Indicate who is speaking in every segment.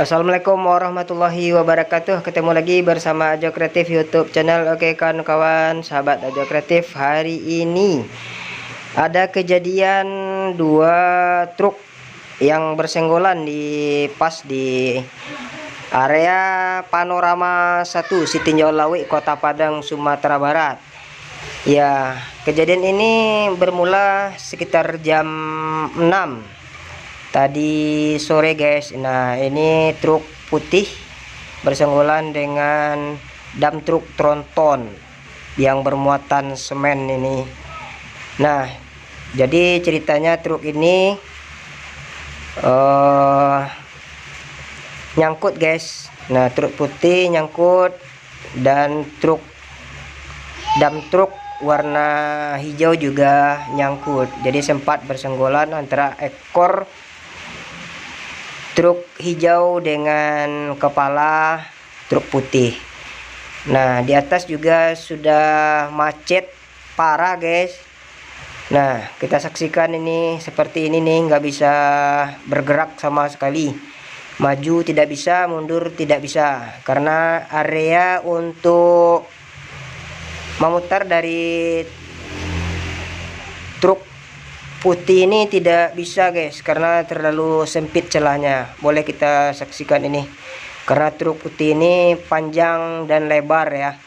Speaker 1: Assalamualaikum warahmatullahi wabarakatuh. Ketemu lagi bersama Ajo Kreatif YouTube channel. Oke kawan-kawan, sahabat Ajo Kreatif, hari ini ada kejadian dua truk yang bersenggolan di area Panorama 1 Sitinjau Lawi, Kota Padang, Sumatera Barat. Ya, kejadian ini bermula sekitar jam 6 tadi sore guys. Nah, ini truk putih bersenggolan dengan dam truk tronton yang bermuatan semen ini. Nah, jadi ceritanya truk ini nyangkut guys. Nah, truk putih nyangkut dan dam truk warna hijau juga nyangkut. Jadi sempat bersenggolan antara ekor truk hijau dengan kepala truk putih. Nah, di atas juga sudah macet parah guys. Nah, kita saksikan ini seperti ini nih, nggak bisa bergerak sama sekali. Maju tidak bisa, mundur tidak bisa, karena area untuk memutar dari truk putih ini tidak bisa guys, karena terlalu sempit celahnya. Boleh kita saksikan ini, karena truk putih ini panjang dan lebar ya,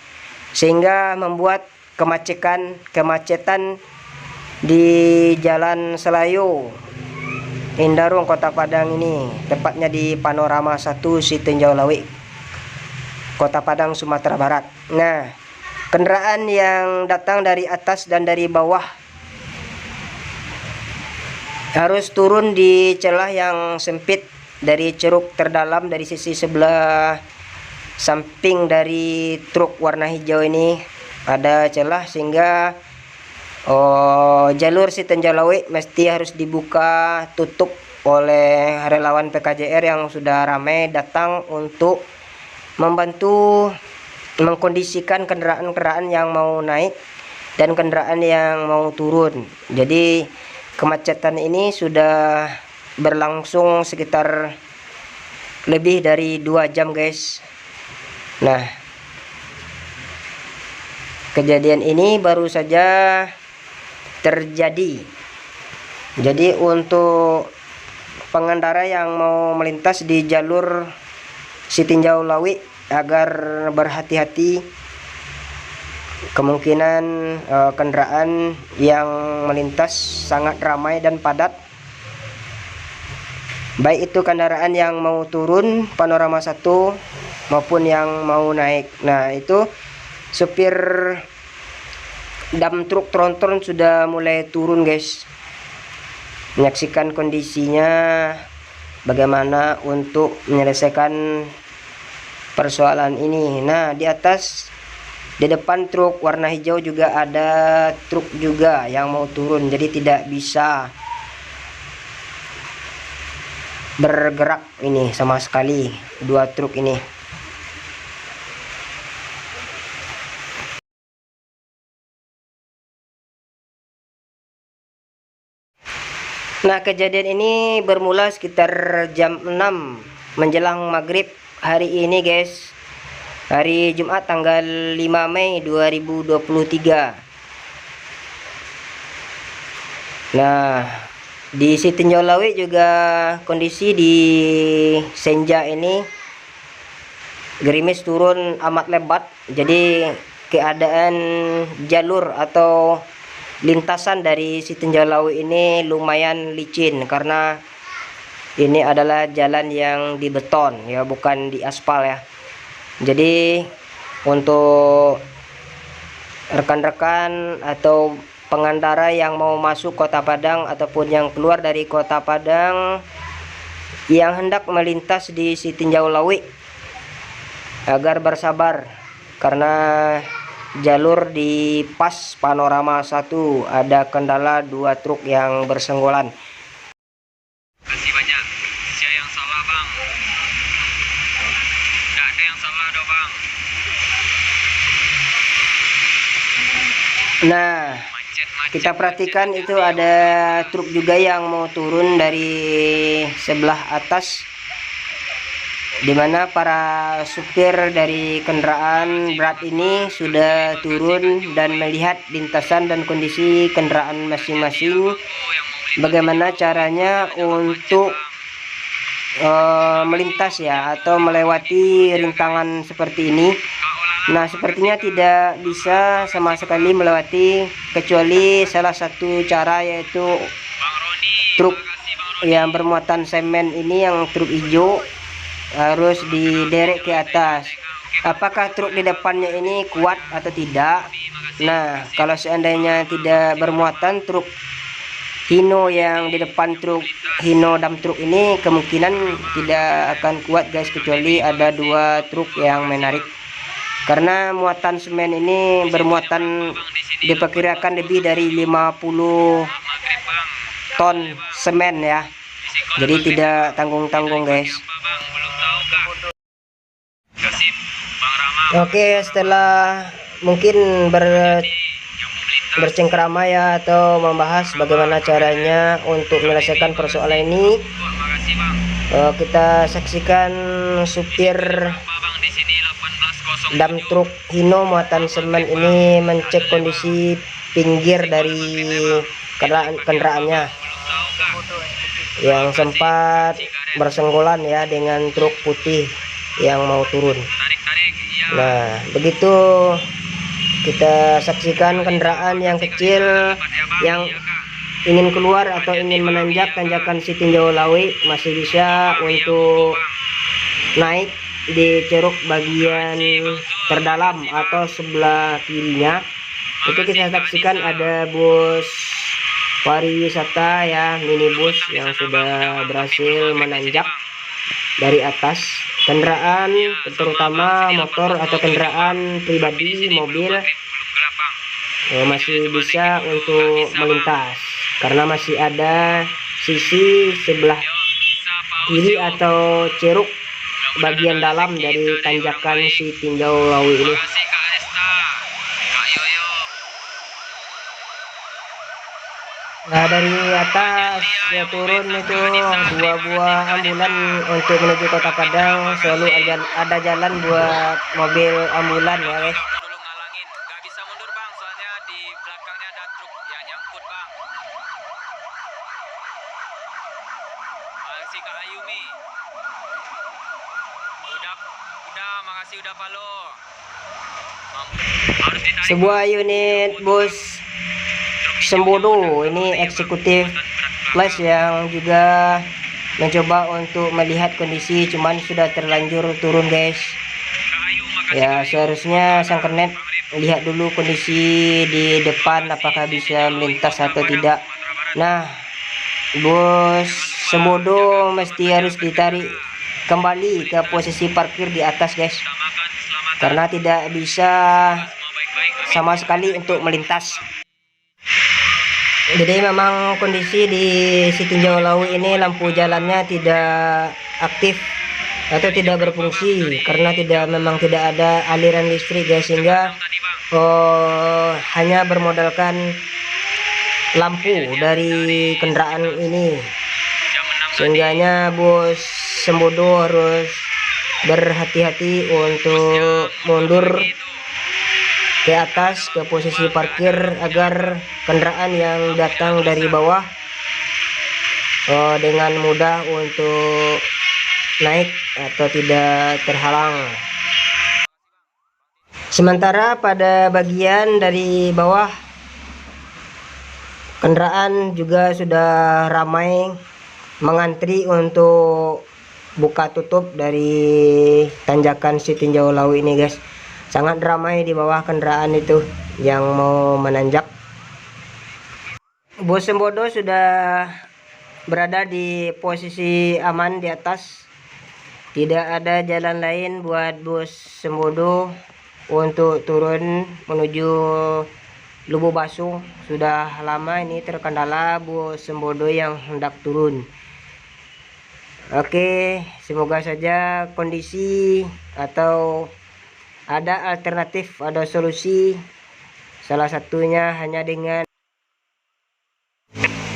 Speaker 1: sehingga membuat kemacetan di Jalan Selayu Indarung, Kota Padang ini, tepatnya di Panorama 1 Sitinjau Lawi, Kota Padang, Sumatera Barat. Nah, kendaraan yang datang dari atas dan dari bawah harus turun di celah yang sempit dari ceruk terdalam dari sisi sebelah samping dari truk warna hijau ini. Ada celah sehingga jalur Sitinjau Lawi mesti harus dibuka tutup oleh relawan PKJR yang sudah ramai datang untuk membantu mengkondisikan kendaraan-kendaraan yang mau naik dan kendaraan yang mau turun. Jadi kemacetan ini sudah berlangsung sekitar lebih dari 2 jam guys. Nah, kejadian ini baru saja terjadi. Jadi untuk pengendara yang mau melintas di jalur Sitinjau Lawi agar berhati-hati. Kemungkinan kendaraan yang melintas sangat ramai dan padat, baik itu kendaraan yang mau turun Panorama 1 maupun yang mau naik. Nah, itu supir dam truk tronton sudah mulai turun guys, menyaksikan kondisinya bagaimana untuk menyelesaikan persoalan ini. Nah, di depan truk warna hijau juga ada truk juga yang mau turun, jadi tidak bisa bergerak ini sama sekali dua truk ini. Nah, kejadian ini bermula sekitar jam 6 menjelang maghrib hari ini guys, hari Jumat tanggal 5 Mei 2023. Nah, di Sitinjau Lawi juga kondisi di senja ini gerimis turun amat lebat, jadi keadaan jalur atau lintasan dari Sitinjau Lawi ini lumayan licin, karena ini adalah jalan yang dibeton ya, bukan di aspal ya. Jadi untuk rekan-rekan atau pengendara yang mau masuk Kota Padang ataupun yang keluar dari Kota Padang yang hendak melintas di Sitinjau Lawi agar bersabar, karena jalur di pas Panorama 1 ada kendala 2 truk yang bersenggolan.
Speaker 2: Kasih banyak. Siapa yang salah bang? Tidak ada yang salah dong bang.
Speaker 1: Nah, kita perhatikan itu ada truk juga yang mau turun dari sebelah atas dimana para supir dari kendaraan berat ini sudah turun dan melihat lintasan dan kondisi kendaraan masing-masing, bagaimana caranya untuk melintas ya, atau melewati rintangan seperti ini. Nah, sepertinya tidak bisa sama sekali melewati, kecuali salah satu cara, yaitu truk yang bermuatan semen ini, yang truk hijau, harus diderek ke atas. Apakah truk di depannya ini kuat atau tidak? Nah, kalau seandainya tidak bermuatan truk Hino yang di depan, truk Hino dump truk ini kemungkinan tidak akan kuat guys, kecuali ada 2 truk yang menarik, karena muatan semen ini bermuatan diperkirakan lebih dari 50 ton semen ya, jadi tidak tanggung-tanggung guys. Oke, setelah mungkin bercengkrama ya, atau membahas bagaimana caranya untuk menyelesaikan persoalan ini, kita saksikan supir dump truk Hino muatan semen ini mencek kondisi pinggir dari kendaraannya yang sempat bersenggolan ya dengan truk putih yang mau turun. Nah, begitu kita saksikan kendaraan yang kecil yang ingin keluar atau ingin menanjak tanjakan Sitinjau Lawi masih bisa untuk naik di ceruk bagian terdalam atau sebelah kirinya. Itu kita saksikan ada bus pariwisata ya, minibus yang sudah berhasil menanjak dari atas. Kendaraan terutama motor atau kendaraan pribadi, mobil, masih bisa untuk melintas karena masih ada sisi sebelah kiri atau ceruk bagian dalam dari tanjakan Sitinjau Lawi ini. Nah, dari atas ya turun itu 2 buah ambulan untuk menuju Kota Padang. Selalu ada jalan buat mobil ambulan ya guys.
Speaker 2: Dulu ngalangin, nggak bisa mundur bang, soalnya di belakangnya ada truk yang nyangkut bang. Makasih Kak Ayumi. Udah, makasih udah follow. Harus ditarik.
Speaker 1: Sebuah unit bus Sembodo ini eksekutif plus yang juga mencoba untuk melihat kondisi, cuman sudah terlanjur turun guys. Ya, seharusnya sang kernet lihat dulu kondisi di depan apakah bisa melintas atau tidak. Nah, bus Sembodo mesti harus ditarik kembali ke posisi parkir di atas guys, karena tidak bisa sama sekali untuk melintas. Jadi memang kondisi di Sitinjau Lawi ini lampu jalannya tidak aktif atau tidak berfungsi karena memang tidak ada aliran listrik guys, sehingga hanya bermodalkan lampu dari kendaraan ini, sehingganya bus Sembodo harus berhati-hati untuk mundur ke atas ke posisi parkir agar kendaraan yang datang dari bawah dengan mudah untuk naik atau tidak terhalang. Sementara pada bagian dari bawah kendaraan juga sudah ramai mengantri untuk buka tutup dari tanjakan Sitinjau Lawi ini guys. Sangat ramai di bawah kendaraan itu yang mau menanjak. Bus Sembodo sudah berada di posisi aman di atas. Tidak ada jalan lain buat bus Sembodo untuk turun menuju Lubuk Basung. Sudah lama ini terkendala bus Sembodo yang hendak turun. Oke, semoga saja kondisi atau ada alternatif, ada solusi. Salah satunya hanya dengan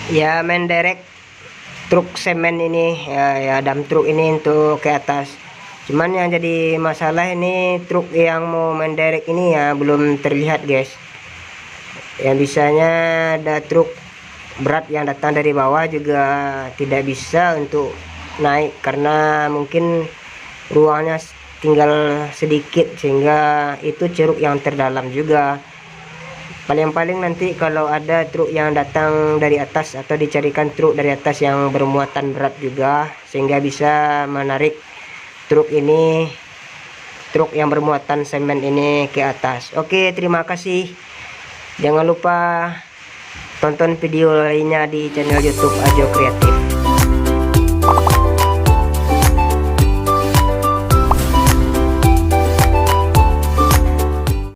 Speaker 1: ya menderek truk semen ini ya dump truk ini untuk ke atas. Cuman yang jadi masalah ini truk yang mau menderek ini ya belum terlihat guys. Yang bisanya ada truk berat yang datang dari bawah juga tidak bisa untuk naik karena mungkin ruangnya tinggal sedikit, sehingga itu ceruk yang terdalam juga. Paling-paling nanti kalau ada truk yang datang dari atas atau dicarikan truk dari atas yang bermuatan berat juga sehingga bisa menarik truk yang bermuatan semen ini ke atas. Oke, terima kasih. Jangan lupa tonton video lainnya di channel YouTube Ajo Kreatif.